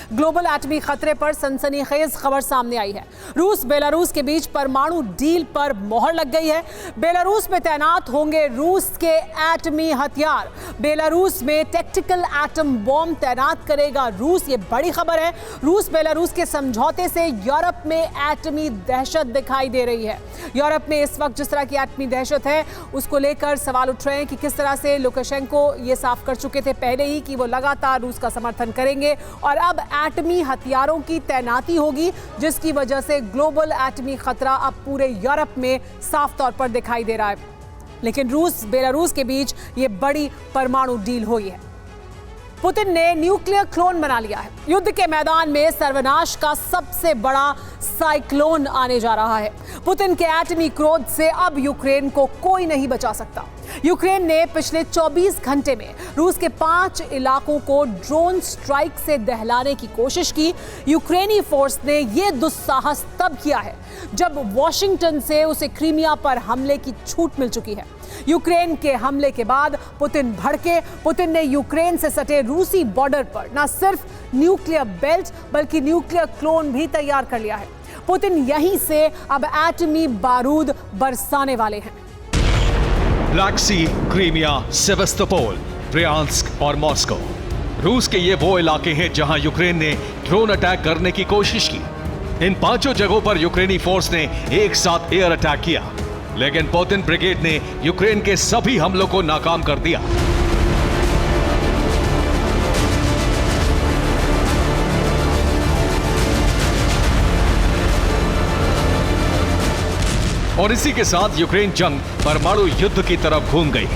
Global एटमी खतरे पर सनसनीखेज खबर सामने आई है। रूस बेलारूस के बीच परमाणु डील पर मोहर लग गई है। बेलारूस में तैनात होंगे रूस के एटमी हथियार। बेलारूस में टैक्टिकल एटम बॉम्ब तैनात करेगा रूस, ये बड़ी खबर है। रूस बेलारूस के समझौते से यूरोप में एटमी दहशत दिखाई दे रही है। यूरोप में इस वक्त जिस तरह की एटमी दहशत है उसको लेकर सवाल उठ रहे हैं कि किस तरह से लुकाशेंको ये साफ कर चुके थे पहले ही कि वो लगातार रूस का समर्थन करेंगे और अब एटमी हथियारों की तैनाती होगी, जिसकी वजह से ग्लोबल एटमी खतरा अब पूरे यूरोप में साफ तौर पर दिखाई दे रहा है। लेकिन रूस बेलारूस के बीच ये बड़ी परमाणु डील हुई है। पुतिन ने न्यूक्लियर क्लोन बना लिया है। युद्ध के मैदान में सर्वनाश का सबसे बड़ा साइक्लोन आने जा रहा है। पुतिन के एटमी क्रोध से अब यूक्रेन को कोई नहीं बचा सकता। यूक्रेन ने पिछले 24 घंटे में रूस के 5 इलाकों को ड्रोन स्ट्राइक से दहलाने की कोशिश की। यूक्रेनी फोर्स ने यह दुस्साहस तब किया है जब वॉशिंगटन से उसे क्रीमिया पर हमले की छूट मिल चुकी है। यूक्रेन के हमले के बाद पुतिन भड़के। पुतिन ने यूक्रेन से सटे रूसी बॉर्डर पर न सिर्फ न्यूक्लियर बेल्ट बल्कि न्यूक्लियर क्लोन भी तैयार कर लिया है। पुतिन यहीं से अब एटमी बारूद बरसाने वाले हैं। ब्लैक सी, क्रीमिया, सेवास्तोपोल, ब्रियांस्क और मॉस्को, रूस के ये वो इलाके हैं जहां यूक्रेन ने ड्रोन अटैक करने की कोशिश की। इन 5 जगहों पर यूक्रेनी फोर्स ने एक साथ एयर अटैक किया, लेकिन पुतिन ब्रिगेड ने यूक्रेन के सभी हमलों को नाकाम कर दिया। और इसी के साथ यूक्रेन जंग परमाणु युद्ध की तरफ घूम गई।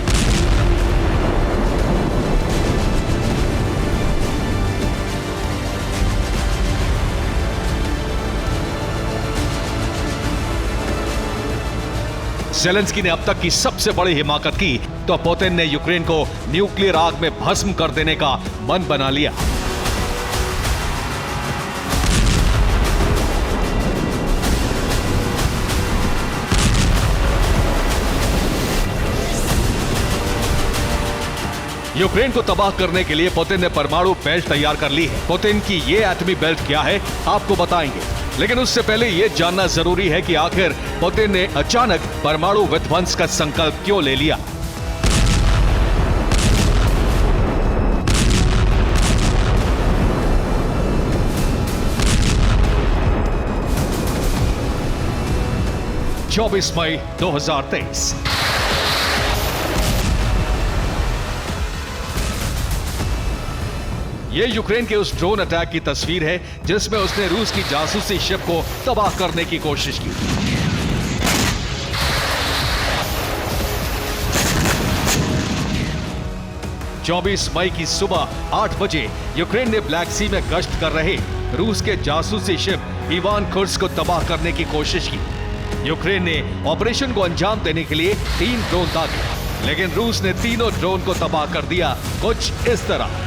ज़ेलेंस्की ने अब तक की सबसे बड़ी हिमाकत की तो पुतिन ने यूक्रेन को न्यूक्लियर आग में भस्म कर देने का मन बना लिया। यूक्रेन को तबाह करने के लिए पुतिन ने परमाणु बेल्ट तैयार कर ली है। पुतिन की ये एटमी बेल्ट क्या है आपको बताएंगे, लेकिन उससे पहले यह जानना जरूरी है कि आखिर पुतिन ने अचानक परमाणु विध्वंस का संकल्प क्यों ले लिया। चौबीस मई 2023 ये यूक्रेन के उस ड्रोन अटैक की तस्वीर है जिसमें उसने रूस की जासूसी शिप को तबाह करने की कोशिश की। चौबीस मई की सुबह 8 बजे यूक्रेन ने ब्लैक सी में गश्त कर रहे रूस के जासूसी शिप इवान कुर्स्क को तबाह करने की कोशिश की। यूक्रेन ने ऑपरेशन को अंजाम देने के लिए 3 ड्रोन दागे, लेकिन रूस ने तीनों ड्रोन को तबाह कर दिया कुछ इस तरह।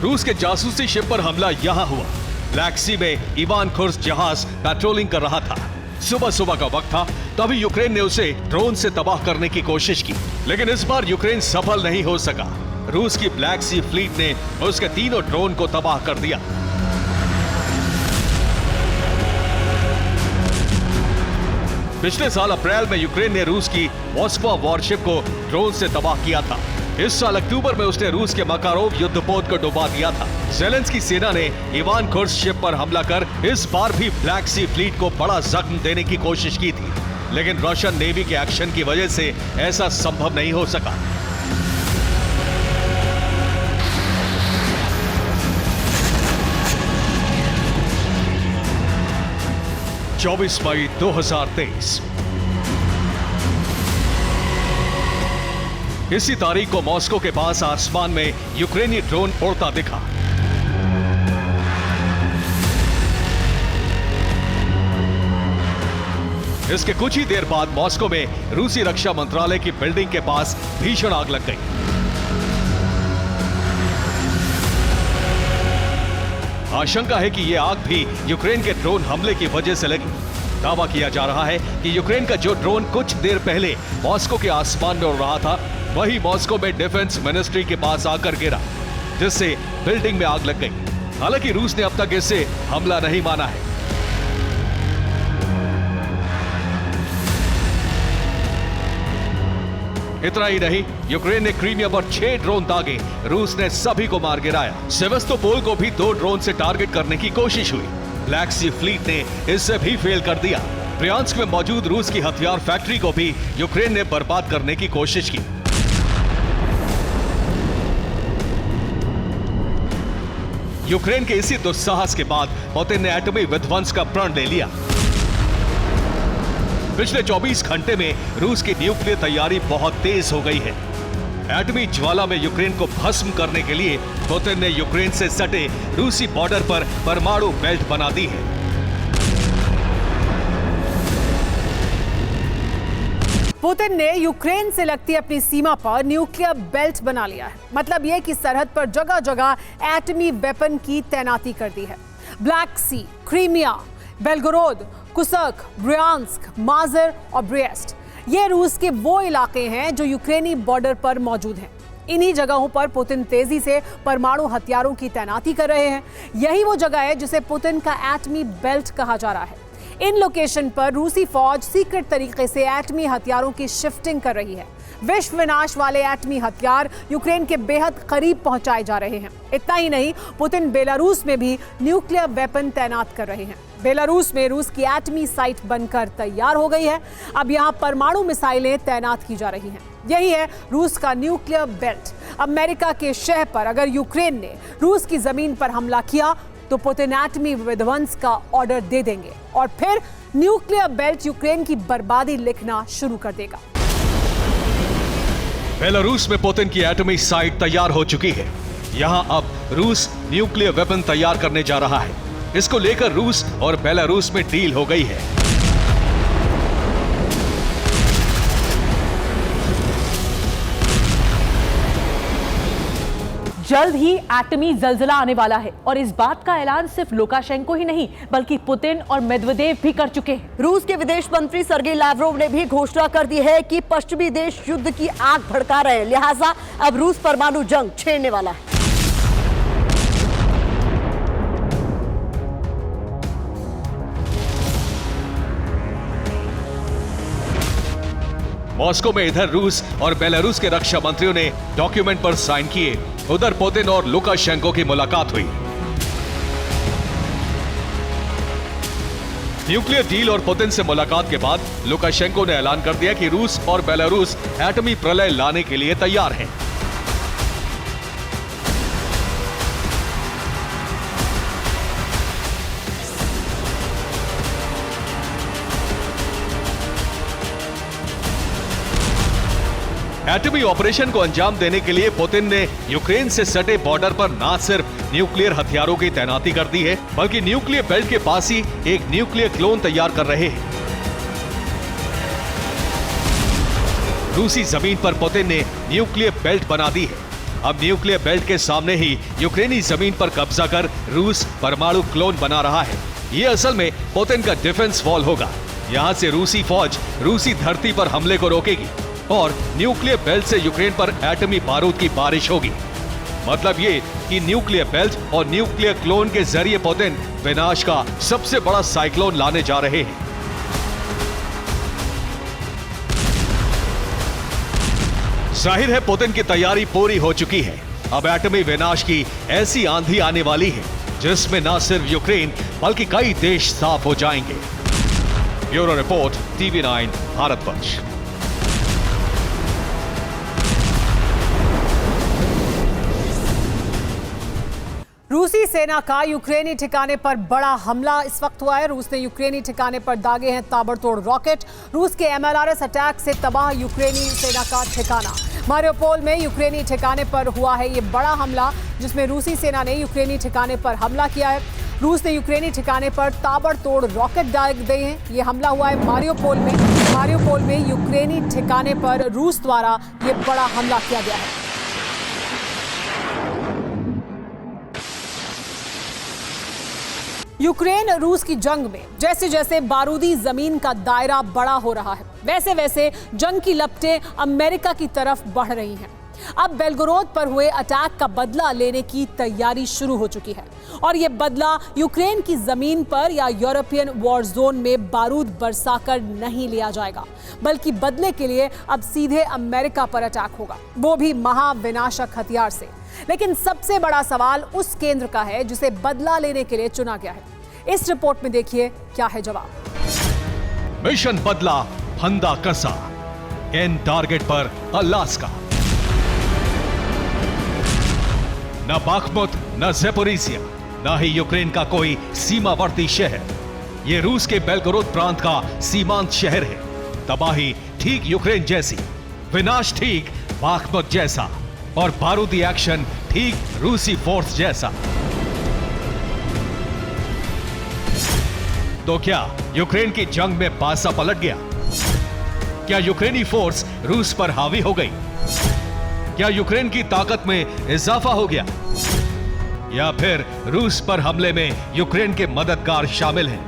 रूस के जासूसी शिप पर हमला यहां हुआ। ब्लैक सी में इवान कुर्स्क जहाज पेट्रोलिंग कर रहा था। सुबह सुबह का वक्त था, तभी यूक्रेन ने उसे ड्रोन से तबाह करने की कोशिश की, लेकिन इस बार यूक्रेन सफल नहीं हो सका। रूस की ब्लैक सी फ्लीट ने उसके तीनों ड्रोन को तबाह कर दिया। पिछले साल अप्रैल में यूक्रेन ने रूस की मॉस्को वॉरशिप को ड्रोन से तबाह किया था। इस साल अक्टूबर में उसने रूस के मकारोव युद्धपोत को डुबा दिया था। ज़ेलेंस्की सेना ने इवान कुर्स्क शिप पर हमला कर इस बार भी ब्लैक सी फ्लीट को बड़ा जख्म देने की कोशिश की थी, लेकिन रशियन नेवी के एक्शन की वजह से ऐसा संभव नहीं हो सका। चौबीस मई 2023 इसी तारीख को मॉस्को के पास आसमान में यूक्रेनी ड्रोन उड़ता दिखा। इसके कुछ ही देर बाद मॉस्को में रूसी रक्षा मंत्रालय की बिल्डिंग के पास भीषण आग लग गई। आशंका है कि ये आग भी यूक्रेन के ड्रोन हमले की वजह से लगी। दावा किया जा रहा है कि यूक्रेन का जो ड्रोन कुछ देर पहले मॉस्को के आसमान में उड़ रहा था, वही मॉस्को में डिफेंस मिनिस्ट्री के पास आकर गिरा, जिससे बिल्डिंग में आग लग गई। हालांकि रूस ने अब तक इसे हमला नहीं माना है। इतना ही नहीं, यूक्रेन ने क्रीमिया पर 6 ड्रोन दागे, रूस ने सभी को मार गिराया। सेवास्तोपोल को भी 2 ड्रोन से टारगेट करने की कोशिश हुई। ब्लैक सी फ्लीट ने इससे भी फेल कर दिया। ब्रियांस्क में मौजूद रूस की हथियार फैक्ट्री को भी यूक्रेन ने बर्बाद करने की कोशिश की। यूक्रेन के इसी दुस्साहस के बाद पुतिन ने एटमी विध्वंस का प्रण ले लिया। पिछले 24 घंटे में रूस की न्यूक्लियर तैयारी बहुत तेज हो गई है। एटमी ज्वाला में यूक्रेन को भस्म करने के लिए पुतिन ने यूक्रेन से सटे रूसी बॉर्डर पर परमाणु बेल्ट बना दी है। पुतिन ने यूक्रेन से लगती अपनी सीमा पर न्यूक्लियर बेल्ट बना लिया है। मतलब यह कि सरहद पर जगह जगह एटमी वेपन की तैनाती कर दी है। ब्लैक सी, क्रीमिया, बेलगोरोद, कुर्स्क, ब्रियांस्क, माजर और ब्रेस्ट, ये रूस के वो इलाके हैं जो यूक्रेनी बॉर्डर पर मौजूद हैं। इन्हीं जगहों पर पुतिन तेजी से परमाणु हथियारों की तैनाती कर रहे हैं। यही वो जगह है जिसे पुतिन का एटमी बेल्ट कहा जा रहा है। इन लोकेशन पर रूसी फौज सीक्रेट तरीके से एटमी हथियारों की शिफ्टिंग कर रही है। विश्व विनाश वाले एटमी हथियार यूक्रेन के बेहद करीब पहुंचाए जा रहे हैं। इतना ही नहीं, पुतिन बेलारूस में भी न्यूक्लियर वेपन तैनात कर रहे हैं। बेलारूस में रूस की एटमी साइट बनकर तैयार हो गई है। अब यहां परमाणु मिसाइलें तैनात की जा रही हैं। यही है रूस का न्यूक्लियर बेल्ट। अमेरिका के शह पर अगर यूक्रेन ने रूस की जमीन पर हमला किया तो पुतिन एटमी विध्वंस का ऑर्डर दे देंगे और फिर न्यूक्लियर बेल्ट यूक्रेन की बर्बादी लिखना शुरू कर देगा। बेलारूस में पुतिन की एटमी साइट तैयार हो चुकी है। यहां अब रूस न्यूक्लियर वेपन तैयार करने जा रहा है। इसको लेकर रूस और बेलारूस में डील हो गई है। जल्द ही एटमी जलजला आने वाला है और इस बात का ऐलान सिर्फ लुकाशेंको ही नहीं बल्कि पुतिन और मेदवेदेव भी कर चुके हैं। रूस के विदेश मंत्री सर्गेई लावरोव ने भी घोषणा कर दी है कि पश्चिमी देश युद्ध की आग भड़का रहे हैं, लिहाजा अब रूस परमाणु जंग छेड़ने वाला है। मॉस्को में इधर रूस और बेलारूस के रक्षा मंत्रियों ने डॉक्यूमेंट पर साइन किए। उधर पुतिन और लुकाशेंको की मुलाकात हुई। न्यूक्लियर डील और पुतिन से मुलाकात के बाद लुकाशेंको ने ऐलान कर दिया कि रूस और बेलारूस एटमी प्रलय लाने के लिए तैयार हैं। एटमी ऑपरेशन को अंजाम देने के लिए पुतिन ने यूक्रेन से सटे बॉर्डर पर न सिर्फ न्यूक्लियर हथियारों की तैनाती कर दी है बल्कि न्यूक्लियर बेल्ट के पास ही एक न्यूक्लियर क्लोन तैयार कर रहे हैं। रूसी जमीन पर पुतिन ने न्यूक्लियर बेल्ट बना दी है। अब न्यूक्लियर बेल्ट के सामने ही यूक्रेनी जमीन पर कब्जा कर रूस परमाणु क्लोन बना रहा है। ये असल में पुतिन का डिफेंस वॉल होगा। यहां से रूसी फौज रूसी धरती पर हमले को रोकेगी और न्यूक्लियर बेल्ट से यूक्रेन पर एटमी बारूद की बारिश होगी। मतलब ये कि न्यूक्लियर बेल्ट और न्यूक्लियर क्लोन के जरिए पुतिन विनाश का सबसे बड़ा साइक्लोन लाने जा रहे हैं। जाहिर है पुतिन की तैयारी पूरी हो चुकी है। अब एटमी विनाश की ऐसी आंधी आने वाली है जिसमें न सिर्फ यूक्रेन बल्कि कई देश साफ हो जाएंगे। Bureau report, TV9 Bharatvarsh. रूसी सेना का यूक्रेनी ठिकाने पर बड़ा हमला इस वक्त हुआ है। रूस ने यूक्रेनी ठिकाने पर दागे हैं ताबड़तोड़ रॉकेट। रूस के MLRS अटैक से तबाह यूक्रेनी सेना का ठिकाना। मारियोपोल में यूक्रेनी ठिकाने पर हुआ है ये बड़ा हमला, जिसमें रूसी सेना ने यूक्रेनी ठिकाने पर हमला किया है। रूस ने यूक्रेनी ठिकाने पर ताबड़तोड़ रॉकेट दाग दिए हैं। ये हमला हुआ है मारियोपोल में। मारियोपोल में यूक्रेनी ठिकाने पर रूस द्वारा ये बड़ा हमला किया गया है। यूक्रेन रूस की जंग में जैसे जैसे बारूदी जमीन का दायरा बड़ा हो रहा है, वैसे वैसे जंग की लपटें अमेरिका की तरफ बढ़ रही हैं। अब बेलगोरोद पर हुए अटैक का बदला लेने की तैयारी शुरू हो चुकी है और यह बदला यूक्रेन की जमीन पर या यूरोपियन वॉर जोन में बारूद बरसाकर नहीं लिया जाएगा, बल्कि बदले के लिए अब सीधे अमेरिका पर अटैक होगा, वो भी महाविनाशक हथियार से। लेकिन सबसे बड़ा सवाल उस केंद्र का है जिसे बदला लेने के लिए चुना गया है। इस रिपोर्ट में देखिए क्या है जवाब। मिशन बदला, फंदा कसा, एंड टारगेट पर अलास्का। न बाखमुत, न ज़ेपोरिजिया, न ही यूक्रेन का कोई सीमावर्ती शहर। यह रूस के बेलगोरोद प्रांत का सीमांत शहर है। तबाही ठीक यूक्रेन जैसी, विनाश ठीक बाखमुत जैसा और बारूदी एक्शन ठीक रूसी फोर्स जैसा। तो क्या यूक्रेन की जंग में पासा पलट गया? क्या यूक्रेनी फोर्स रूस पर हावी हो गई? क्या यूक्रेन की ताकत में इजाफा हो गया? या फिर रूस पर हमले में यूक्रेन के मददगार शामिल हैं?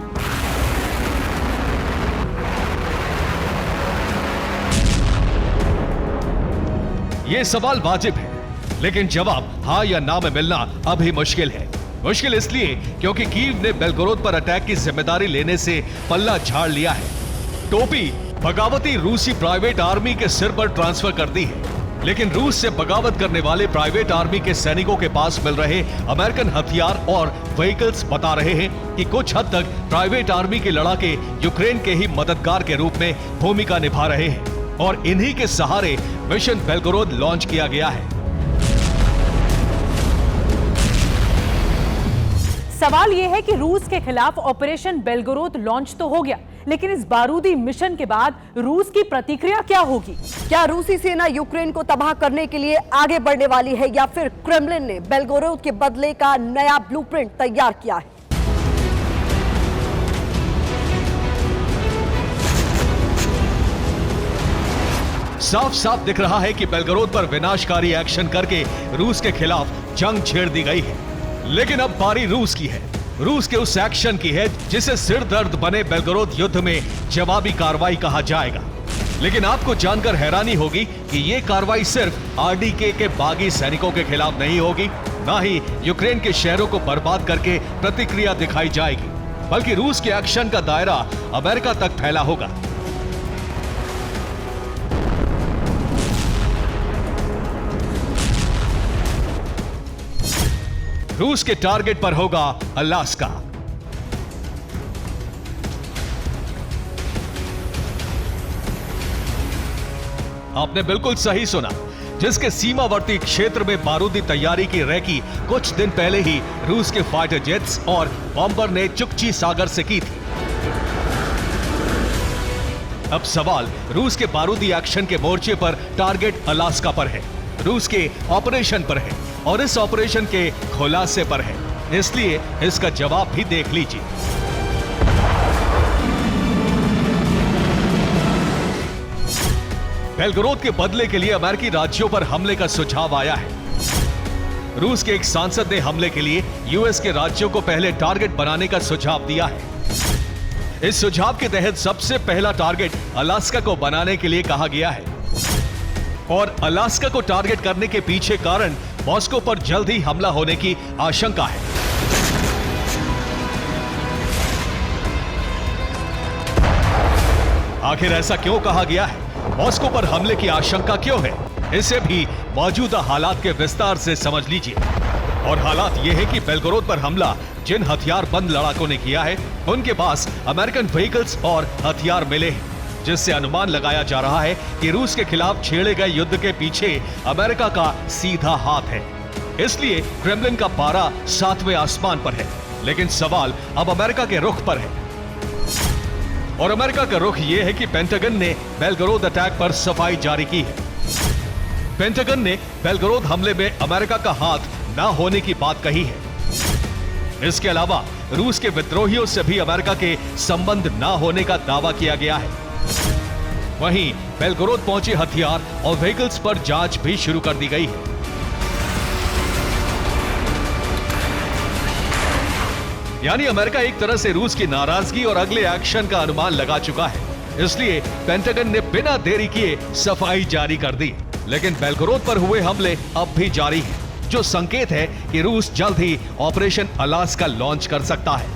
यह सवाल वाजिब है, लेकिन जवाब हां या ना में मिलना अभी मुश्किल है। मुश्किल इसलिए क्योंकि कीव ने बेलगोरोद पर अटैक की जिम्मेदारी लेने से पल्ला झाड़ लिया है। टोपी बगावती रूसी प्राइवेट आर्मी के सिर पर ट्रांसफर कर दी है, लेकिन रूस से बगावत करने वाले प्राइवेट आर्मी के सैनिकों के पास मिल रहे अमेरिकन हथियार और व्हीकल्स बता रहे हैं कि कुछ हद तक प्राइवेट आर्मी के लड़ाके यूक्रेन के ही मददगार के रूप में भूमिका निभा रहे हैं और इन्हीं के सहारे मिशन बेलगोरोद लॉन्च किया गया है। सवाल यह है कि रूस के खिलाफ ऑपरेशन बेलगोरोद लॉन्च तो हो गया, लेकिन इस बारूदी मिशन के बाद रूस की प्रतिक्रिया क्या होगी? क्या रूसी सेना यूक्रेन को तबाह करने के लिए आगे बढ़ने वाली है या फिर क्रेमलिन ने बेलगोरोद के बदले का नया ब्लूप्रिंट तैयार किया है? साफ साफ दिख रहा है कि बेलगोरोद पर विनाशकारी एक्शन करके रूस के खिलाफ जंग छेड़ दी गई है, लेकिन अब बारी रूस की है। रूस के उस एक्शन की है जिसे सिर दर्द बने बेलगोरोद युद्ध में जवाबी कार्रवाई कहा जाएगा। लेकिन आपको जानकर हैरानी होगी कि यह कार्रवाई सिर्फ आरडीके के बागी सैनिकों के खिलाफ नहीं होगी, ना ही यूक्रेन के शहरों को बर्बाद करके प्रतिक्रिया दिखाई जाएगी, बल्कि रूस के एक्शन का दायरा अमेरिका तक फैला होगा। रूस के टारगेट पर होगा अलास्का। आपने बिल्कुल सही सुना, जिसके सीमावर्ती क्षेत्र में बारूदी तैयारी की रैकी कुछ दिन पहले ही रूस के फाइटर जेट्स और बॉम्बर ने चुकची सागर से की थी। अब सवाल रूस के बारूदी एक्शन के मोर्चे पर टारगेट अलास्का पर है, रूस के ऑपरेशन पर है और इस ऑपरेशन के खुलासे पर है, इसलिए इसका जवाब भी देख लीजिए। बेलगोरोद के बदले के लिए अमेरिकी राज्यों पर हमले का सुझाव आया है। रूस के एक सांसद ने हमले के लिए यूएस के राज्यों को पहले टारगेट बनाने का सुझाव दिया है। इस सुझाव के तहत सबसे पहला टारगेट अलास्का को बनाने के लिए कहा गया है और अलास्का को टारगेट करने के पीछे कारण मॉस्को पर जल्द ही हमला होने की आशंका है। आखिर ऐसा क्यों कहा गया है? मॉस्को पर हमले की आशंका क्यों है? इसे भी मौजूदा हालात के विस्तार से समझ लीजिए। और हालात यह है कि बेलगोरोद पर हमला जिन हथियारबंद लड़ाकों ने किया है, उनके पास अमेरिकन व्हीकल्स और हथियार मिले हैं, जिससे अनुमान लगाया जा रहा है कि रूस के खिलाफ छेड़े गए युद्ध के पीछे अमेरिका का सीधा हाथ है। इसलिए क्रेमलिन का पारा 7वें आसमान पर है। लेकिन सवाल अब अमेरिका के रुख पर है, और अमेरिका का रुख यह है कि पेंटागन ने बेलगोरोद अटैक पर सफाई जारी की है। पेंटागन ने बेलगोरोद हमले में अमेरिका का हाथ न होने की बात कही है। इसके अलावा रूस के विद्रोहियों से भी अमेरिका के संबंध न होने का दावा किया गया है। वहीं बेलगोरोद पहुंचे हथियार और व्हीकल्स पर जांच भी शुरू कर दी गई है। यानी अमेरिका एक तरह से रूस की नाराजगी और अगले एक्शन का अनुमान लगा चुका है। इसलिए पेंटागन ने बिना देरी किए सफाई जारी कर दी। लेकिन बेलगोरोद पर हुए हमले अब भी जारी हैं, जो संकेत है कि रूस जल्द ही ऑपरेशन अलास्का लॉन्च कर सकता है।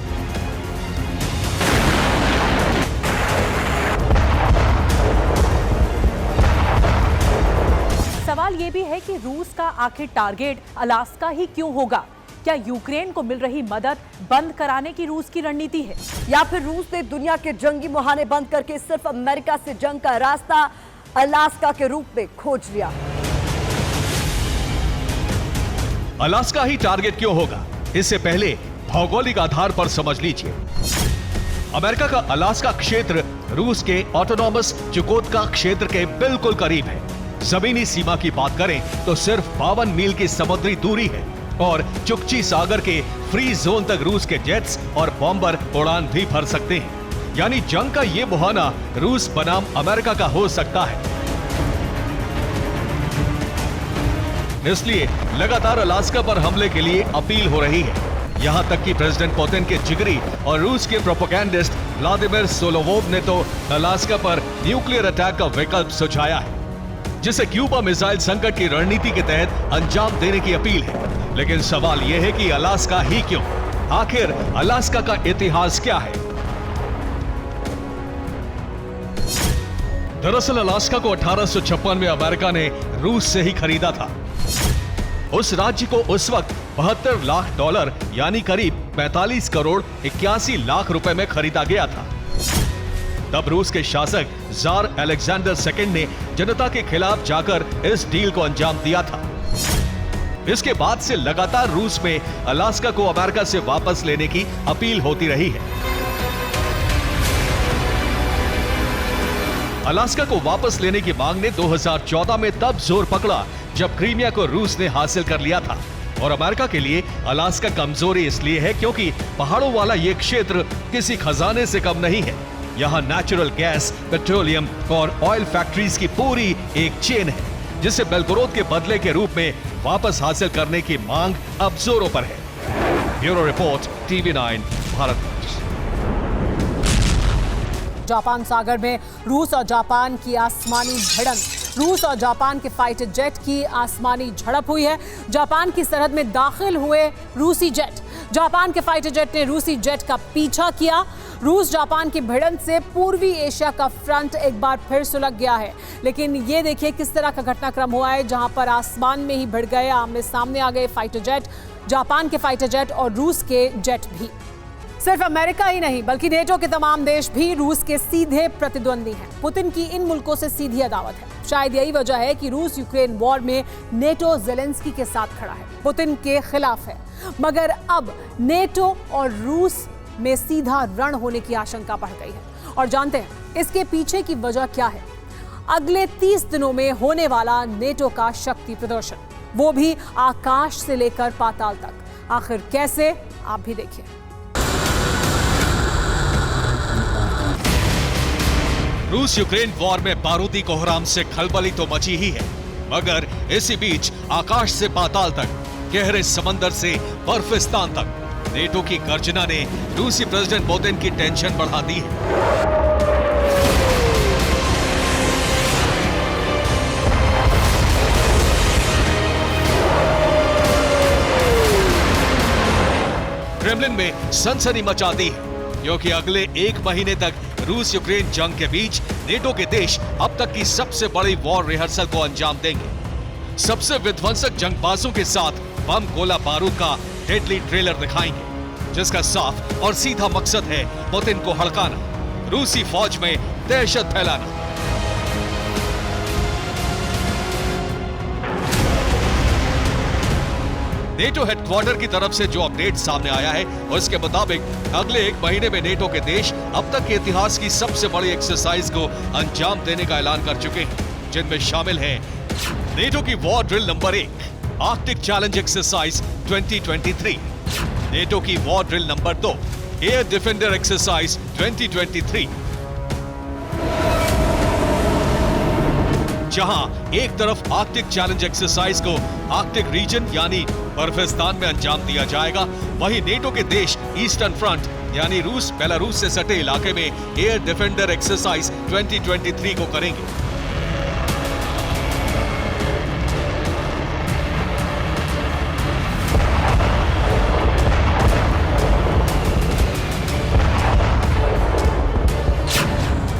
सवाल यह भी है कि रूस का आखिर टारगेट अलास्का ही क्यों होगा? क्या यूक्रेन को मिल रही मदद बंद कराने की रूस की रणनीति है, या फिर रूस ने दुनिया के जंगी मुहाने बंद करके सिर्फ अमेरिका से जंग का रास्ता अलास्का के रूप में खोज लिया? अलास्का ही टारगेट क्यों होगा, इससे पहले भौगोलिक आधार पर समझ लीजिए। अमेरिका का अलास्का क्षेत्र रूस के ऑटोनॉमस चुकोtka क्षेत्र के बिल्कुल करीब है। जमीनी सीमा की बात करें तो सिर्फ 52 मील की समुद्री दूरी है और चुकची सागर के फ्री जोन तक रूस के जेट्स और बॉम्बर उड़ान भी भर सकते हैं। यानी जंग का ये मुहाना रूस बनाम अमेरिका का हो सकता है। इसलिए लगातार अलास्का पर हमले के लिए अपील हो रही है। यहां तक कि प्रेसिडेंट पुतिन के जिगरी और रूस के प्रोपेगेंडिस्ट व्लादिमीर सोलोवोव ने तो अलास्का पर न्यूक्लियर अटैक का विकल्प सुझाया है, जिसे क्यूबा मिसाइल संकट की रणनीति के तहत अंजाम देने की अपील है। लेकिन सवाल यह है कि अलास्का ही क्यों? आखिर अलास्का का इतिहास क्या है? दरअसल अलास्का को 1856 में अमेरिका ने रूस से ही खरीदा था। उस राज्य को उस वक्त $72 लाख यानी करीब 45 करोड़ 81 लाख रुपए में खरीदा गया था। तब रूस के शासक जार अलेक्जेंडर II ने जनता के खिलाफ जाकर इस डील को अंजाम दिया था। इसके बाद से लगातार रूस में अलास्का को अमेरिका से वापस लेने की अपील होती रही है। अलास्का को वापस लेने की मांग ने 2014 में तब जोर पकड़ा जब क्रीमिया को रूस ने हासिल कर लिया था। और अमेरिका के लिए अलास्का कमजोरी इसलिए है क्योंकि पहाड़ों वाला यह क्षेत्र किसी खजाने से कम नहीं है। यहाँ नेचुरल गैस, पेट्रोलियम और ऑयल फैक्ट्रीज की पूरी एक चेन है, जिसे बेलगोरोद के बदले के रूप में वापस हासिल करने की मांग अब जोरों पर है। Bureau report, TV9 Bharat. Japan सागर में रूस और जापान की आसमानी भिड़ंत। रूस और जापान के फाइटर जेट की आसमानी झड़प हुई है। जापान की सरहद में दाखिल हुए रूसी जेट। जापान के फाइटर जेट ने रूसी जेट का पीछा किया। रूस जापान की भिड़ंत से पूर्वी एशिया का फ्रंट एक बार फिर सुलग गया है। लेकिन ये देखिए किस तरह का घटनाक्रम हुआ है, जहां पर आसमान में ही भिड़ गए, आमने सामने आ गए फाइटर जेट, जापान के फाइटर जेट और रूस के जेट भी। सिर्फ अमेरिका ही नहीं बल्कि नेटो के तमाम देश भी रूस के सीधे प्रतिद्वंदी हैं। पुतिन की इन मुल्कों से सीधी अदावत है। शायद यही वजह है कि रूस यूक्रेन वॉर में नेटो ज़ेलेंस्की के साथ खड़ा है, पुतिन के खिलाफ है। मगर अब नेटो और रूस में सीधा रण होने की आशंका बढ़ गई है। और जानते हैं इसके पीछे की वजह क्या है? अगले 30 दिनों में होने वाला नेटो का शक्ति प्रदर्शन, वो भी आकाश से लेकर पाताल तक। आखिर कैसे, आप भी देखिए। रूस यूक्रेन वॉर में बारूदी कोहराम से खलबली तो मची ही है, मगर इसी बीच आकाश से पाताल तक, गहरे समंदर से बर्फिस्तान तक नेटो की गर्जना ने रूसी प्रेसिडेंट पुतिन की टेंशन बढ़ा दी है। क्रेमलिन में सनसनी मचा दी है, क्योंकि अगले 1 महीने तक रूस यूक्रेन जंग के बीच नेटो के देश अब तक की सबसे बड़ी वॉर रिहर्सल को अंजाम देंगे। सबसे विध्वंसक जंगबाजों के साथ बम, गोला बारूद का डेडली ट्रेलर दिखाएंगे, जिसका साफ और सीधा मकसद है पुतिन को हड़काना, रूसी फौज में दहशत फैलाना। नेटो हेडक्वार्टर की तरफ से जो अपडेट सामने आया है उसके मुताबिक अगले 1 महीने में नेटो के देश अब तक के इतिहास की सबसे बड़ी एक्सरसाइज को अंजाम देने का ऐलान कर चुके हैं, जिनमें शामिल है नेटो की war drill number 1, Arctic challenge exercise 2023, NATO की war drill number 2, air defender exercise 2023, जहां एक तरफ आर्कटिक चैलेंज एक्सरसाइज को आर्कटिक रीजन यानी बर्फिस्तान में अंजाम दिया जाएगा, वहीं नेटो के देश ईस्टर्न फ्रंट यानी रूस बेलारूस से सटे इलाके में एयर डिफेंडर एक्सरसाइज 2023 को करेंगे।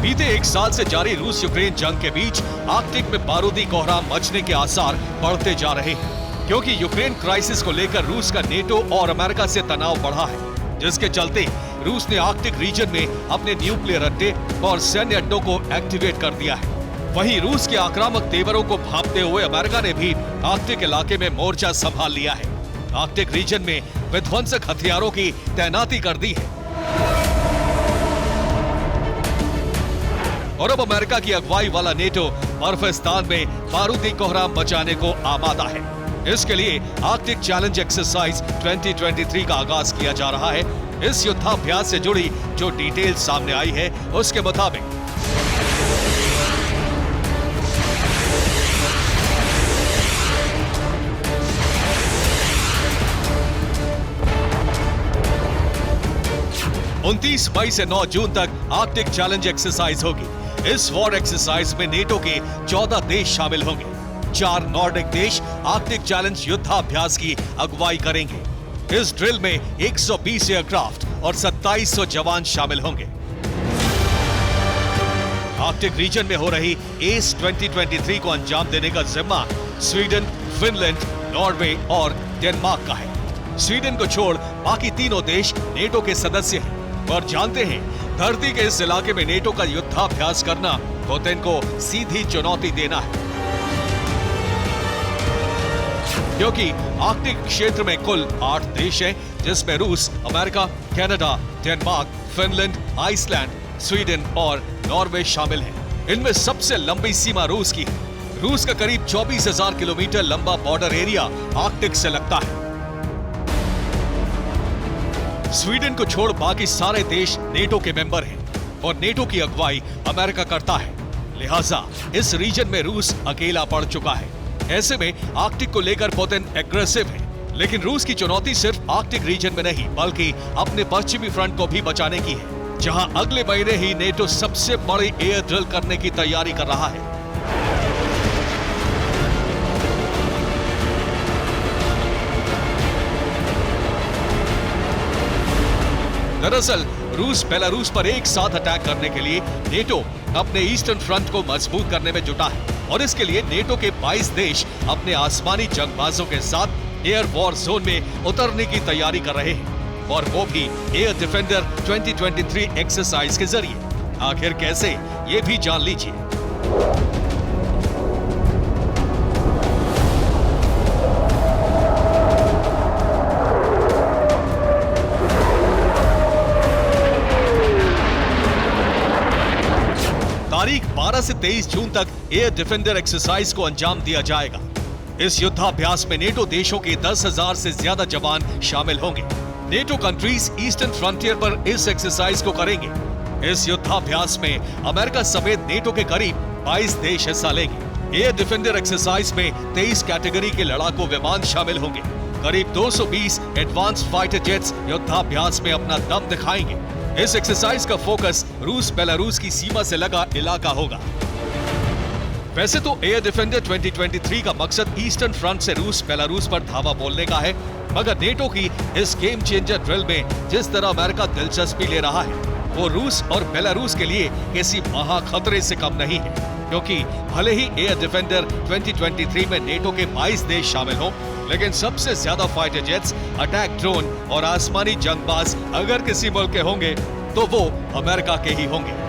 बीते एक साल से जारी रूस यूक्रेन जंग के बीच आर्कटिक में बारूदी कोहराम मचने के आसार बढ़ते जा रहे हैं, क्योंकि यूक्रेन क्राइसिस को लेकर रूस का नेटो और अमेरिका से तनाव बढ़ा है, जिसके चलते रूस ने आर्कटिक रीजन में अपने न्यूक्लियर अड्डे और सैन्य अड्डों को एक्टिवेट कर दिया है। वहीं रूस के आक्रामक तेवरों को भांपते हुए अमेरिका ने भी आर्कटिक इलाके में मोर्चा संभाल लिया है। आर्कटिक रीजन में विध्वंसक हथियारों की तैनाती कर दी है और अब अमेरिका की अगुवाई वाला नेटो बर्फिस्तान में बारूदी कोहराम मचाने को आमादा है। इसके लिए आर्कटिक चैलेंज एक्सरसाइज 2023 का आगाज किया जा रहा है। इस युद्धाभ्यास से जुड़ी जो डिटेल सामने आई है उसके मुताबिक उनतीस मई से 9 जून तक आर्कटिक चैलेंज एक्सरसाइज होगी। इस वॉर एक्सरसाइज में नेटो के 14 देश शामिल होंगे। 4 नॉर्डिक देश आर्कटिक चैलेंज युद्धाभ्यास की अगुवाई करेंगे। इस ड्रिल में 120 एयरक्राफ्ट और 2700 जवान शामिल होंगे। आर्कटिक रीजन में हो रही एस 2023 को अंजाम देने का जिम्मा स्वीडन, फिनलैंड, नॉर्वे और डेनमार्क का है। स्वीडन को छोड़ बाकी तीनों देश नेटो के सदस्य हैं और जानते हैं धरती के इस इलाके में नेटो का युद्धाभ्यास करना पुतिन को सीधी चुनौती देना है, क्योंकि आर्कटिक क्षेत्र में कुल 8 देश हैं, जिसमें रूस, America, Canada, Denmark, Finland, Iceland, Sweden और नॉर्वे शामिल हैं। इनमें सबसे लंबी सीमा रूस की है। रूस का करीब 24,000 किलोमीटर लंबा बॉर्डर एरिया आर्कटिक से लगता है। स्वीडन को छोड़ बाकी सारे देश नेटो के मेंबर हैं और नेटो की अगुवाई अमेरिका करता है। लिहाजा इस रीजन में रूस अकेला पड़ चुका है। ऐसे में आर्कटिक को लेकर पुतिन एग्रेसिव है, लेकिन रूस की चुनौती सिर्फ आर्कटिक रीजन में नहीं बल्कि अपने पश्चिमी फ्रंट को भी बचाने की है, जहां अगले महीने ही नेटो सबसे बड़ी एयर ड्रिल करने की तैयारी कर रहा है। दरअसल रूस बेलारूस पर एक साथ अटैक करने के लिए नेटो अपने ईस्टर्न फ्रंट को मजबूत करने में जुटा है और इसके लिए नेटो के 22 देश अपने आसमानी जंगबाजों के साथ एयर वॉर जोन में उतरने की तैयारी कर रहे हैं, और वो भी एयर डिफेंडर 2023 एक्सरसाइज के जरिए। आखिर कैसे, ये भी जान लीजिए। तारीख 12 से 23 जून तक एयर डिफेंडर एक्सरसाइज को अंजाम दिया जाएगा। इस युद्धाभ्यास में नेटो देशों के 10,000 से ज्यादा जवान शामिल होंगे। नेटो कंट्रीज ईस्टर्न फ्रंटियर पर इस एक्सरसाइज को करेंगे। इस युद्धाभ्यास में अमेरिका समेत नेटो के करीब 22 देश हिस्सा लेंगे। एयर डिफेंडर एक्सरसाइज में 23 कैटेगरी के लड़ाकू विमान शामिल होंगे। करीब 220 एडवांस फाइटर जेट्स युद्धाभ्यास में अपना दम दिखाएंगे। इस एक्सरसाइज का फोकस रूस बेलारूस की सीमा से लगा इलाका होगा। वैसे तो एयर डिफेंडर 2023 का मकसद ईस्टर्न फ्रंट से रूस बेलारूस पर धावा बोलने का है, मगर नेटो की इस गेम चेंजर ड्रिल में जिस तरह अमेरिका दिलचस्पी ले रहा है वो रूस और बेलारूस के लिए किसी महा खतरे से कम नहीं है, क्योंकि भले ही एयर डिफेंडर 2023 में नेटो के 22 देश शामिल हों, लेकिन सबसे ज्यादा फाइटर जेट्स, अटैक ड्रोन और आसमानी जंगबाज अगर किसी मुल्क के होंगे तो वो अमेरिका के ही होंगे।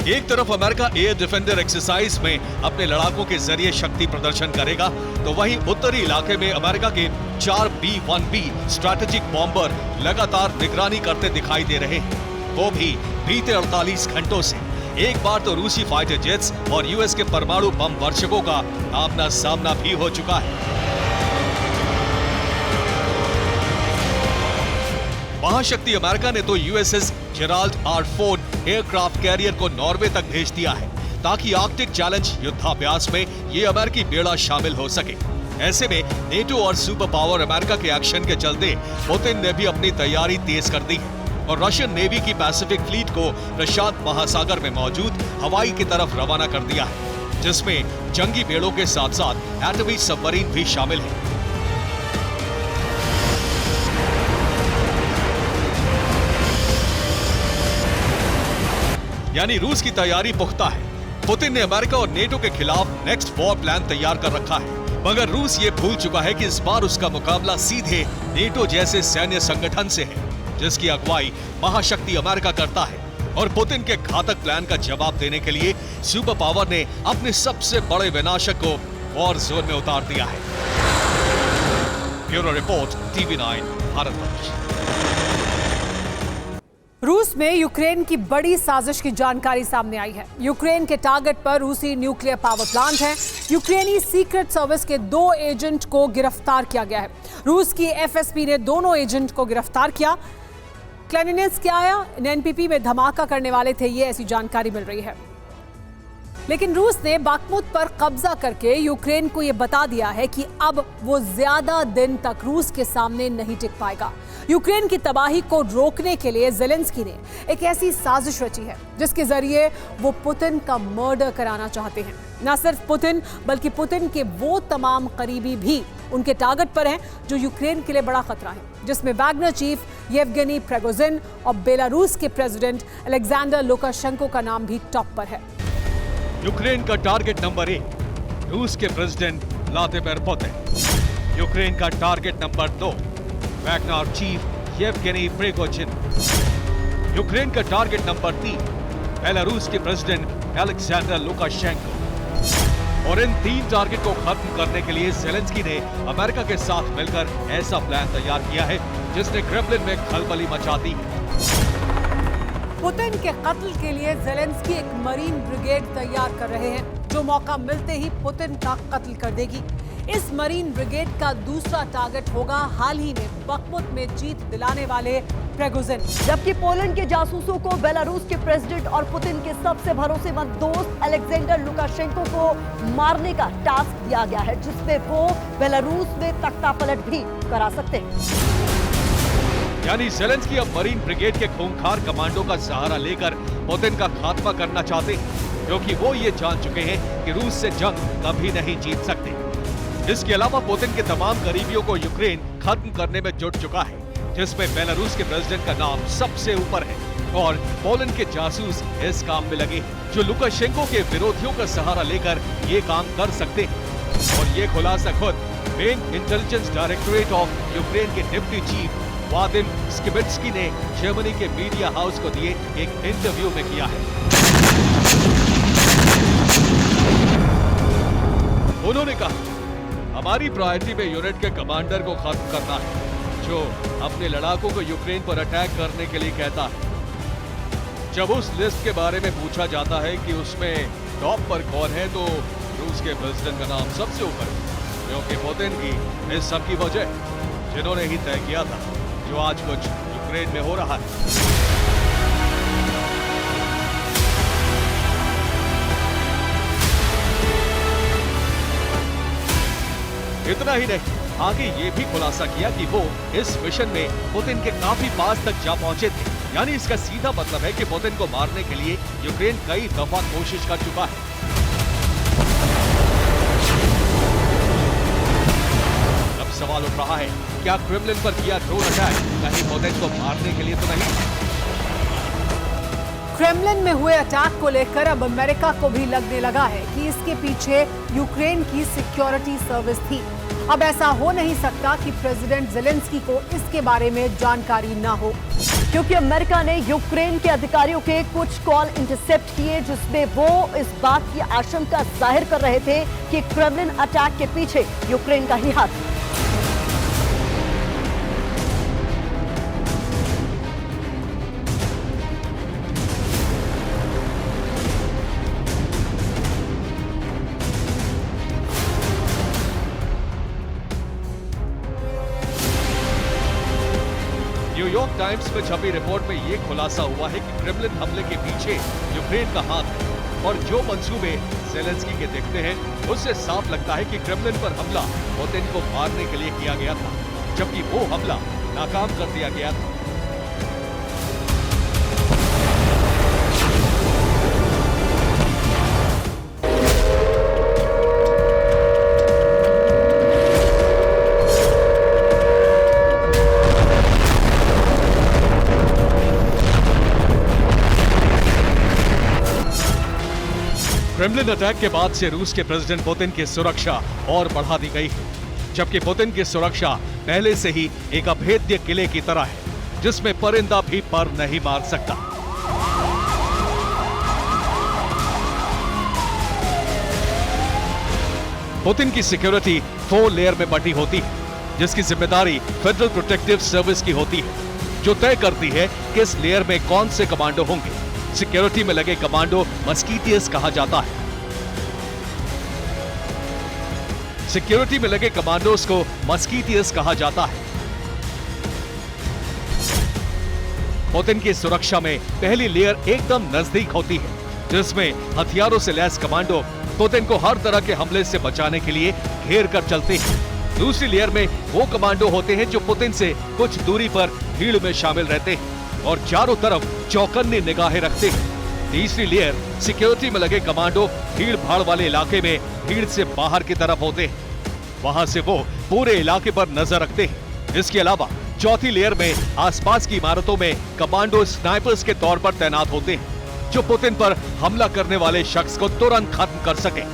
एक तरफ अमेरिका एयर डिफेंडर एक्सरसाइज में अपने लड़ाकों के जरिए शक्ति प्रदर्शन करेगा, तो वहीं उत्तरी इलाके में अमेरिका के 4 B-1B स्ट्रैटेजिक बॉम्बर लगातार निगरानी करते दिखाई दे रहे हैं। वो भी बीते 48 घंटों से। एक बार तो रूसी फाइटर जेट्स और यूएस के परमाणु बम वर्षकों का आमना सामना भी हो चुका है। महाशक्ति अमेरिका ने तो USS Gerald R Ford aircraft carrier को नॉर्वे तक भेज दिया है, ताकि आर्कटिक चैलेंज युद्धाभ्यास में ये अमेरिकी बेड़ा शामिल हो सके। ऐसे में नेटो और सुपर पावर अमेरिका के एक्शन के चलते पुतिन ने भी अपनी तैयारी तेज कर दी और रशियन नेवी की पैसिफिक फ्लीट को प्रशांत महासागर में मौजूद हवाई की तरफ रवाना कर दिया है, जिसमें जंगी बेड़ों के साथ साथ एटमी सबमरीन भी शामिल है। यानी रूस की तैयारी पुख्ता है। पुतिन ने अमेरिका और नेटो के खिलाफ नेक्स्ट वॉर प्लान तैयार कर रखा है, मगर रूस ये भूल चुका है कि इस बार उसका मुकाबला सीधे नेटो जैसे सैन्य संगठन से है, जिसकी अगुवाई महाशक्ति अमेरिका करता है। और पुतिन के घातक प्लान का जवाब देने के लिए सुपर पावर ने अपने सबसे बड़े विनाशक को वॉर जोन में उतार दिया है। Bureau report, TV9 Bharatvarsh. रूस में यूक्रेन की बड़ी साजिश की जानकारी सामने आई है। यूक्रेन के टारगेट पर रूसी न्यूक्लियर पावर प्लांट है। यूक्रेनी सीक्रेट सर्विस के 2 एजेंट को गिरफ्तार किया गया है। रूस की FSB ने दोनों एजेंट को गिरफ्तार किया। क्लेनिनेट्स क्या आया एनपीपी में धमाका करने वाले थे, ये ऐसी जानकारी मिल रही है। लेकिन रूस ने बाखमुत पर कब्जा करके यूक्रेन को यह बता दिया है कि अब वो ज्यादा दिन तक रूस के सामने नहीं टिक पाएगा। यूक्रेन की तबाही को रोकने के लिए ज़ेलेंस्की ने एक ऐसी साजिश रची है जिसके जरिए वो पुतिन का मर्डर कराना चाहते हैं। न सिर्फ पुतिन बल्कि पुतिन के वो तमाम करीबी भी उनके टारगेट पर हैं जो यूक्रेन के लिए बड़ा खतरा है, जिसमें वैगनर चीफ येवगेनी प्रिगोजिन और बेलारूस के प्रेसिडेंट अलेक्जेंडर लुकाशेंको का नाम भी टॉप पर है। यूक्रेन का टारगेट नंबर 1 रूस के प्रेसिडेंट व्लादिमीर पुतिन। यूक्रेन का target number 2 Wagner chief Yevgeny Prigozhin. Ukraine का टारगेट नंबर 3 बेलारूस के प्रेसिडेंट अलेक्जेंडर लुकाशेंको। और इन 3 टारगेट को खत्म करने के लिए ज़ेलेंस्की ने अमेरिका के साथ मिलकर ऐसा प्लान तैयार किया है जिसने क्रेमलिन में खलबली मचा दी है। पुतिन के कत्ल के लिए ज़ेलेंस्की एक मरीन ब्रिगेड तैयार कर रहे हैं जो मौका मिलते ही पुतिन का कत्ल कर देगी। इस मरीन ब्रिगेड का दूसरा टारगेट होगा हाल ही में बाखमुत में जीत दिलाने वाले प्रिगोजिन। जबकि पोलैंड के जासूसों को बेलारूस के प्रेसिडेंट और पुतिन के सबसे भरोसेमंद दोस्त अलेक्जेंडर लुकाशेंको को मारने का टास्क दिया गया है, जिसमें वो बेलारूस में तख्तापलट भी करा सकते हैं। यानी ज़ेलेंस्की अब मरीन ब्रिगेड के खूंखार कमांडो का सहारा लेकर पुतिन का खात्मा करना चाहते हैं, क्योंकि वो ये जान चुके हैं कि रूस से जंग कभी नहीं जीत सकते। इसके अलावा पुतिन के तमाम करीबियों को यूक्रेन खत्म करने में जुट चुका है, जिसमें बेलारूस के प्रेसिडेंट का नाम सबसे ऊपर है। और पोलैंड के जासूस इस काम में लगे हैं, जो लुकाशेंको के विरोधियों का सहारा लेकर ये काम कर सकते हैं। और ये खुलासा खुद main intelligence directorate of Ukraine के डिप्टी चीफ वादिम स्किबिट्स्की ने जर्मनी के मीडिया हाउस को दिए एक इंटरव्यू में किया है। उन्होंने कहा, हमारी प्रायोरिटी में यूनिट के कमांडर को खत्म करना है, जो अपने लड़ाकों को यूक्रेन पर अटैक करने के लिए कहता है। जब उस लिस्ट के बारे में पूछा जाता है कि उसमें टॉप पर कौन है, तो रूस के प्रेसिडेंट का नाम सबसे ऊपर है, क्योंकि पुतिन की इस सब की वजह जिन्होंने ही तय किया था जो आज कुछ यूक्रेन में हो रहा है। इतना ही नहीं, आगे ये भी खुलासा किया कि वो इस मिशन में पुतिन के काफी पास तक जा पहुंचे थे। यानी इसका सीधा मतलब है कि पुतिन को मारने के लिए यूक्रेन कई दफा कोशिश कर चुका है। अब सवाल उठ रहा है, क्या क्रेमलिन पर किया ड्रोन अटैक कहीं पुतिन को मारने के लिए तो नहीं? क्रेमलिन में हुए अटैक को लेकर अब अमेरिका को भी लगने लगा है कि इसके पीछे यूक्रेन की सिक्योरिटी सर्विस थी। अब ऐसा हो नहीं सकता कि प्रेसिडेंट ज़ेलेंस्की को इसके बारे में जानकारी ना हो, क्योंकि अमेरिका ने यूक्रेन के अधिकारियों के कुछ कॉल इंटरसेप्ट किए, जिसमें वो इस बात की आशंका जाहिर कर रहे थे कि क्रेमलिन अटैक के पीछे यूक्रेन का ही हाथ है। न्यूयॉर्क टाइम्स में छपी रिपोर्ट में यह खुलासा हुआ है कि क्रेमलिन हमले के पीछे यूक्रेन का हाथ है। और जो मंसूबे ज़ेलेंस्की के दिखते हैं, उससे साफ लगता है कि क्रेमलिन पर हमला पुतिन को मारने के लिए किया गया था, जबकि वो हमला नाकाम कर दिया गया था। क्रेमलिन अटैक के बाद से रूस के प्रेसिडेंट पुतिन की सुरक्षा और बढ़ा दी गई है, जबकि पुतिन की सुरक्षा पहले से ही एक अभेद्य किले की तरह है, जिसमें परिंदा भी पर नहीं मार सकता। पुतिन की सिक्योरिटी 4 लेयर में बटी होती है, जिसकी जिम्मेदारी फेडरल प्रोटेक्टिव सर्विस की होती है, जो तय करती है कि इस लेयर में कौन से कमांडो होंगे। सिक्योरिटी में लगे कमांडो मस्कीटियर्स कहा जाता है। सिक्योरिटी में लगे कमांडोज को मस्कीटियर्स कहा जाता है। पुतिन की सुरक्षा में पहली लेयर एकदम नजदीक होती है, जिसमें हथियारों से लैस कमांडो पुतिन को हर तरह के हमले से बचाने के लिए घेर कर चलते हैं। दूसरी लेयर में वो कमांडो होते हैं जो पुतिन से कुछ दूरी पर भीड़ में शामिल रहते हैं और चारों तरफ चौकन्नी निगाहें रखते हैं। तीसरी लेयर सिक्योरिटी में लगे कमांडो भीड़ भाड़ वाले इलाके में भीड़ से बाहर की तरफ होते हैं, वहां से वो पूरे इलाके पर नजर रखते हैं। इसके अलावा चौथी लेयर में आसपास की इमारतों में कमांडो स्नाइपर्स के तौर पर तैनात होते हैं, जो पुतिन पर हमला करने वाले शख्स को तुरंत खत्म कर सके।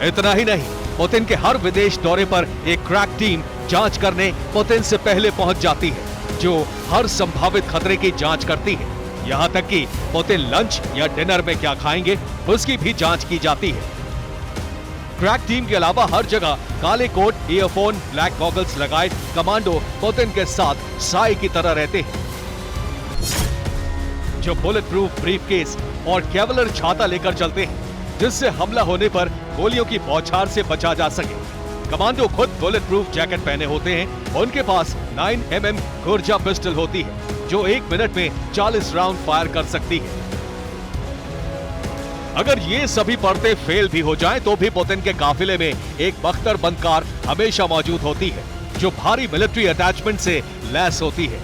इतना ही नहीं, पुतिन के हर विदेश दौरे पर एक क्रैक टीम जांच करने पुतिन से पहले पहुंच जाती है, जो हर संभावित खतरे की जांच करती है। यहां तक कि पुतिन लंच या डिनर में क्या खाएंगे, उसकी भी जांच की जाती है। क्रैक टीम के अलावा हर जगह काले कोट, ईयरफोन, ब्लैक गॉगल्स लगाए कमांडो पुतिन के साथ साई की तरह रहते हैं, जो बुलेट प्रूफ ब्रीफकेस और कैवलर छाता लेकर चलते हैं, जिससे हमला होने पर गोलियों की बौछार से बचा जा सके। कमांडो खुद बुलेट प्रूफ जैकेट पहने होते हैं। उनके पास 9mm गुर्जा पिस्टल होती है, जो 1 मिनट में 40 राउंड फायर कर सकती है। अगर ये सभी परतें फेल भी हो जाएं, तो भी पुतिन के काफिले में एक बख्तरबंद कार हमेशा मौजूद होती है, जो भारी मिलिट्री अटैचमेंट से लैस होती है।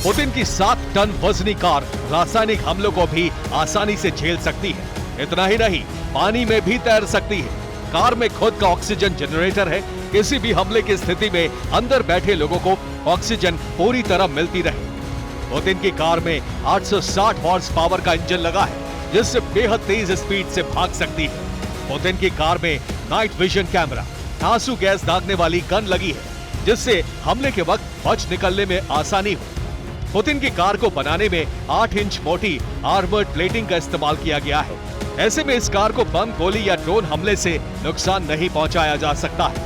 पुतिन की 7 टन वजनी कार रासायनिक हमलों को भी आसानी से झेल सकती है। इतना ही नहीं, पानी में भी तैर सकती है। कार में खुद का ऑक्सीजन जनरेटर है, किसी भी हमले की स्थिति में अंदर बैठे लोगों को ऑक्सीजन पूरी तरह मिलती रहे। पुतिन की कार में 860 हॉर्स पावर का इंजन लगा है, जिससे बेहद तेज स्पीड से भाग सकती है। पुतिन की कार में नाइट विजन कैमरा, आंसू गैस दागने वाली गन लगी है, जिससे हमले के वक्त बच निकलने में आसानी हो। पुतिन की कार को बनाने में 8 इंच मोटी आर्मर्ड प्लेटिंग का इस्तेमाल किया गया है। ऐसे में इस कार को बम, गोली या ड्रोन हमले से नुकसान नहीं पहुंचाया जा सकता है।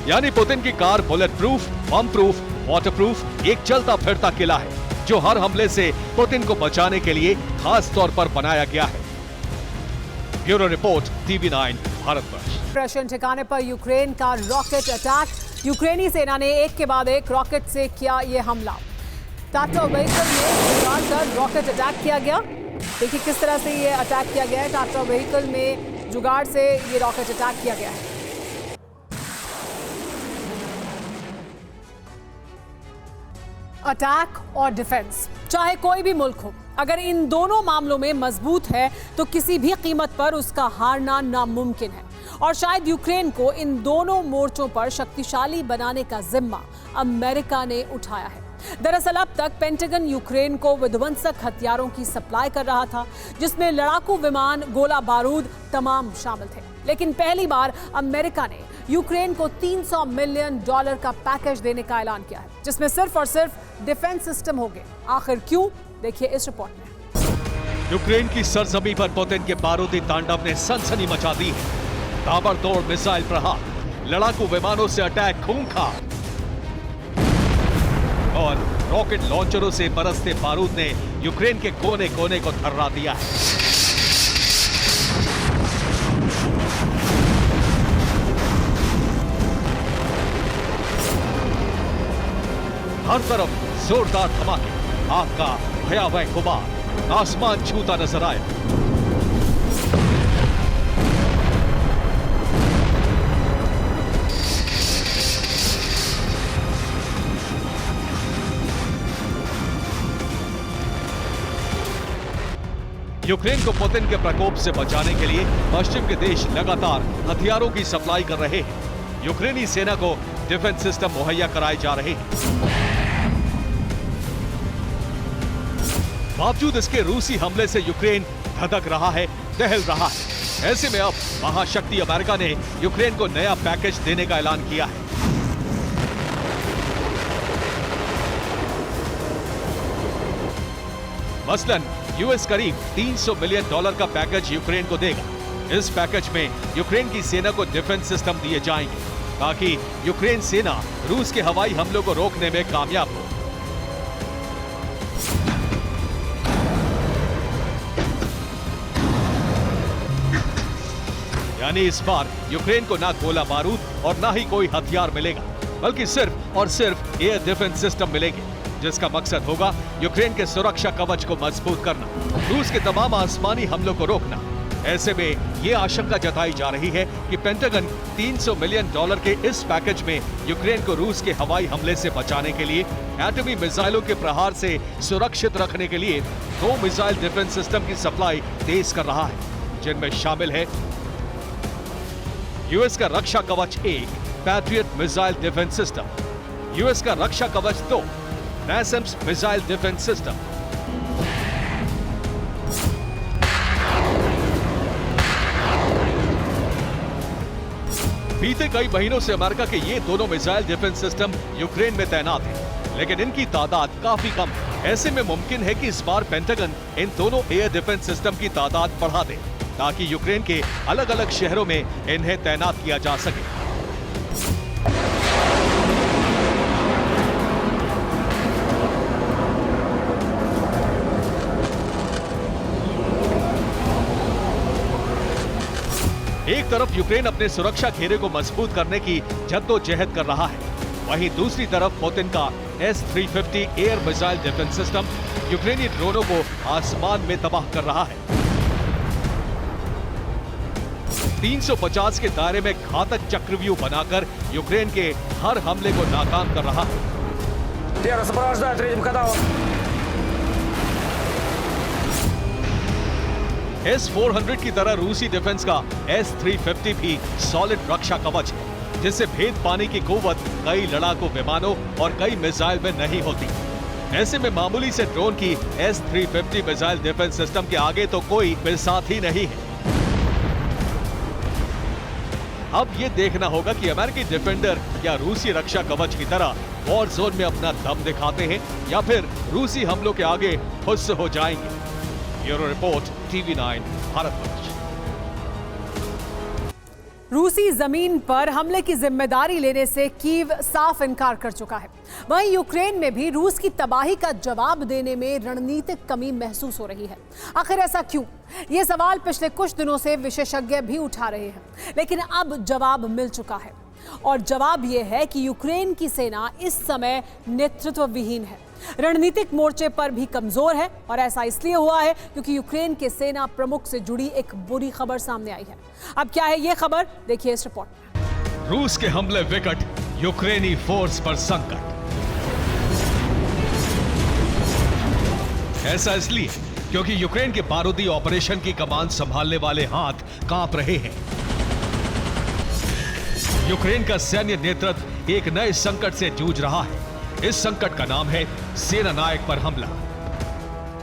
यानी पुतिन की कार बुलेट प्रूफ, बम प्रूफ, वाटर प्रूफ एक चलता फिरता किला है, जो हर हमले से पुतिन को बचाने के लिए खास तौर पर बनाया गया है। Bureau report, TV9 Bharatvarsh. Russian ठिकाने पर यूक्रेन का रॉकेट अटैक। यूक्रेनी सेना ने एक के बाद एक रॉकेट से किया ये हमला। टाटा व्हीकल में जुगाड़ कर रॉकेट अटैक किया गया। देखिए किस तरह से ये अटैक किया गया है। टाटा व्हीकल में जुगाड़ से ये रॉकेट अटैक किया गया है। अटैक और डिफेंस, चाहे कोई भी मुल्क हो, अगर इन दोनों मामलों में मजबूत है तो किसी भी कीमत पर उसका हारना नामुमकिन है। और शायद यूक्रेन को इन दोनों मोर्चों पर शक्तिशाली बनाने का जिम्मा अमेरिका ने उठाया है। दरअसल अब तक पेंटागन यूक्रेन को विध्वंसक हथियारों की सप्लाई कर रहा था, जिसमें लड़ाकू विमान, गोला बारूद तमाम शामिल थे। लेकिन पहली बार अमेरिका ने यूक्रेन को $300 मिलियन का पैकेज देने का ऐलान किया है, जिसमें सिर्फ और सिर्फ डिफेंस सिस्टम होंगे। आखिर क्यों, देखिए इस रिपोर्ट में। यूक्रेन की सरजमी पर पुतिन के बारूदी तांडव ने सनसनी मचा दी है। ताबड़तोड़ मिसाइल प्रहार, लड़ाकू विमानों से अटैक खूंखार और रॉकेट लॉन्चरों से बरसते बारूद ने यूक्रेन के कोने कोने को थर्रा दिया है। हर तरफ जोरदार धमाके, आग का भयावह गुबार आसमान छूता नजर आया। यूक्रेन को पुतिन के प्रकोप से बचाने के लिए पश्चिम के देश लगातार हथियारों की सप्लाई कर रहे हैं। यूक्रेनी सेना को डिफेंस सिस्टम मुहैया कराए जा रहे हैं। बावजूद इसके रूसी हमले से यूक्रेन धधक रहा है, दहल रहा है। ऐसे में अब महाशक्ति अमेरिका ने यूक्रेन को नया पैकेज देने का ऐलान किया है। मसलन यूएस करीब $300 मिलियन का पैकेज यूक्रेन को देगा। इस पैकेज में यूक्रेन की सेना को डिफेंस सिस्टम दिए जाएंगे ताकि यूक्रेन सेना रूस के हवाई हमलों को रोकने में कामयाब हो। यानी इस बार यूक्रेन को ना गोला बारूद और ना ही कोई हथियार मिलेगा, बल्कि सिर्फ और सिर्फ एयर डिफेंस सिस्टम मिलेंगे, जिसका मकसद होगा यूक्रेन के सुरक्षा कवच को मजबूत करना, रूस के तमाम आसमानी हमलों को रोकना। ऐसे में ये आशंका जताई जा रही है कि पेंटागन $300 मिलियन के इस पैकेज में यूक्रेन को रूस के हवाई हमले से बचाने के लिए एटमी मिसाइलों के प्रहार से सुरक्षित रखने के लिए 2 मिसाइल डिफेंस सिस्टम की सप्लाई तेज कर रहा है, जिनमें शामिल है यूएस का रक्षा कवच 1 patriot missile defence system, US का रक्षा कवच 2 NASAMS मिसाइल डिफेंस सिस्टम, बीते कई महीनों से अमेरिका के ये दोनों मिसाइल डिफेंस सिस्टम यूक्रेन में तैनात हैं, लेकिन इनकी तादाद काफी कम है। ऐसे में मुमकिन है कि इस बार पेंटागन इन दोनों एयर डिफेंस सिस्टम की तादाद बढ़ा दे ताकि यूक्रेन के अलग अलग शहरों में इन्हें तैनात किया जा सके। एक तरफ यूक्रेन अपने सुरक्षा घेरे को मजबूत करने की जद्दोजहद कर रहा है, वहीं दूसरी तरफ पुतिन का S-350 air missile defence system यूक्रेनी ड्रोनों को आसमान में तबाह कर रहा है। 350 के दायरे में घातक चक्रव्यूह बनाकर यूक्रेन के हर हमले को नाकाम कर रहा है। S-400 की तरह रूसी डिफेंस का S-350 भी सॉलिड रक्षा कवच है, जिससे भेद पाने की कुव्वत कई लड़ाकू विमानों और कई मिसाइल में नहीं होती। ऐसे में मामूली से ड्रोन की S-350 मिसाइल डिफेंस सिस्टम के आगे तो कोई बिसात ही नहीं है। अब ये देखना होगा कि अमेरिकी डिफेंडर या रूसी रक्षा कवच की तरह वॉर जोन में अपना दम दिखाते हैं या फिर रूसी हमलों के आगे फुस हो जाएंगे। Bureau report, TV9 Bharatvarsh. रूसी जमीन पर हमले की जिम्मेदारी लेने से कीव साफ इनकार कर चुका है। वहीं यूक्रेन में भी रूस की तबाही का जवाब देने में रणनीतिक कमी महसूस हो रही है। आखिर ऐसा क्यों? ये सवाल पिछले कुछ दिनों से विशेषज्ञ भी उठा रहे हैं, लेकिन अब जवाब मिल चुका है और जवाब यह है कि यूक्रेन की सेना इस समय नेतृत्व विहीन है, रणनीतिक मोर्चे पर भी कमजोर है और ऐसा इसलिए हुआ है क्योंकि यूक्रेन के सेना प्रमुख से जुड़ी एक बुरी खबर सामने आई है। अब क्या है ये खबर, देखिए इस रिपोर्ट में। रूस के हमले विकट, यूक्रेनी फोर्स पर संकट। ऐसा इसलिए क्योंकि यूक्रेन के बारूदी ऑपरेशन की कमान संभालने वाले हाथ कांप रहे हैं। यूक्रेन का सैन्य नेतृत्व एक नए संकट से जूझ रहा है। इस संकट का नाम है सेना नायक पर हमला।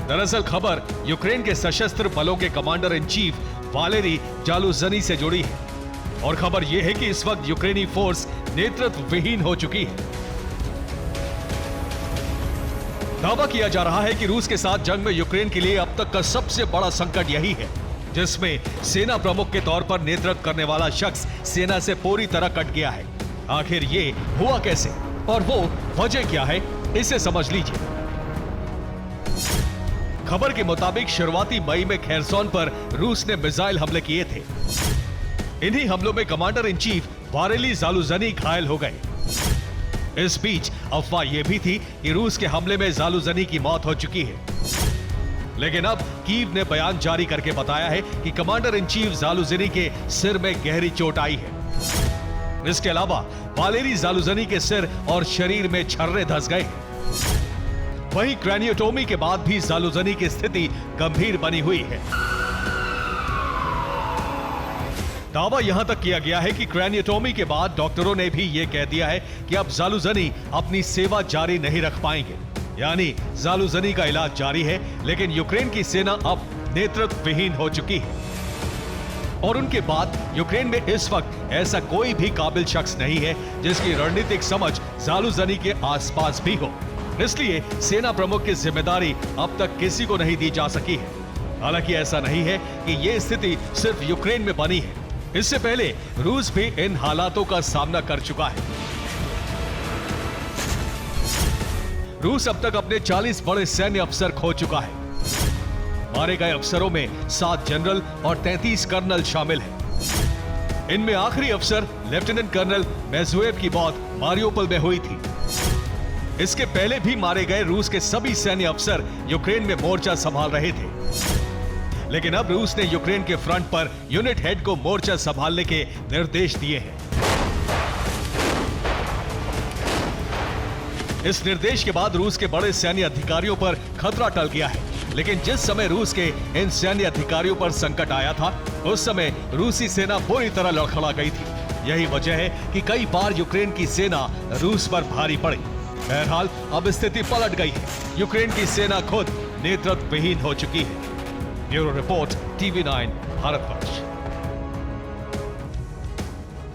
दरअसल खबर यूक्रेन के सशस्त्र बलों के कमांडर इन चीफ वालेरी जालुझनी से जुड़ी है और खबर यह है कि इस वक्त यूक्रेनी फोर्स नेतृत्व विहीन हो चुकी है। दावा किया जा रहा है कि रूस के साथ जंग में यूक्रेन के लिए अब तक का सबसे बड़ा संकट यही है, जिसमें सेना प्रमुख के तौर पर नेतृत्व करने वाला शख्स सेना से पूरी तरह कट गया है। आखिर ये हुआ कैसे और वो वजह क्या है, इसे समझ लीजिए। खबर के मुताबिक शुरुआती मई में खेरसोन पर रूस ने मिसाइल हमले किए थे। इन्हीं हमलों में कमांडर इन चीफ वालेरी जालुझनी घायल हो गए। इस बीच अफवाह यह भी थी कि रूस के हमले में जालुजनी की मौत हो चुकी है, लेकिन अब कीव ने बयान जारी करके बताया है कि कमांडर इन चीफ जालुजनी के सिर में गहरी चोट आई है। इसके अलावा वालेरी जालुजनी के सिर और शरीर में छर्रे धंस गए। वहीं क्रैनियोटोमी के बाद भी जालुजनी की स्थिति गंभीर बनी हुई है। दावा यहां तक किया गया है कि क्रैनियोटोमी के बाद डॉक्टरों ने भी यह कह दिया है कि अब जालुजनी अपनी सेवा जारी नहीं रख पाएंगे, यानी जालुजनी का इलाज जारी है, लेकिन यूक्रेन की सेना अब नेतृत्व विहीन हो चुकी है और उनके बाद यूक्रेन में इस वक्त ऐसा कोई भी काबिल शख्स नहीं है जिसकी रणनीतिक समझ जालुजनी के आसपास भी हो। इसलिए सेना प्रमुख की जिम्मेदारी अब तक किसी को नहीं दी जा सकी है। हालांकि ऐसा नहीं है कि यह स्थिति सिर्फ यूक्रेन में बनी है, इससे पहले रूस भी इन हालातों का सामना कर चुका है। रूस अब तक अपने 40 बड़े सैन्य अफसर खो चुका है। मारे गए अफसरों में 7 जनरल और 33 कर्नल शामिल हैं। इनमें आखिरी अफसर लेफ्टिनेंट कर्नल मेजुएव की मौत मारियोपोल में हुई थी। इसके पहले भी मारे गए रूस के सभी सैन्य अफसर यूक्रेन में मोर्चा संभाल रहे थे, लेकिन अब रूस ने यूक्रेन के फ्रंट पर यूनिट हेड को मोर्चा संभालने के निर्देश दिए हैं। इस निर्देश के बाद रूस के बड़े सैन्य अधिकारियों पर खतरा टल गया है, लेकिन जिस समय रूस के इन सैन्य अधिकारियों पर संकट आया था, उस समय रूसी सेना पूरी तरह लड़खड़ा गई थी। यही वजह है कि कई बार यूक्रेन की सेना रूस पर भारी पड़ी। बहरहाल अब स्थिति पलट गई है। यूक्रेन की सेना खुद नेतृत्व विहीन हो चुकी है। Bureau report, TV9 Bharatvarsh.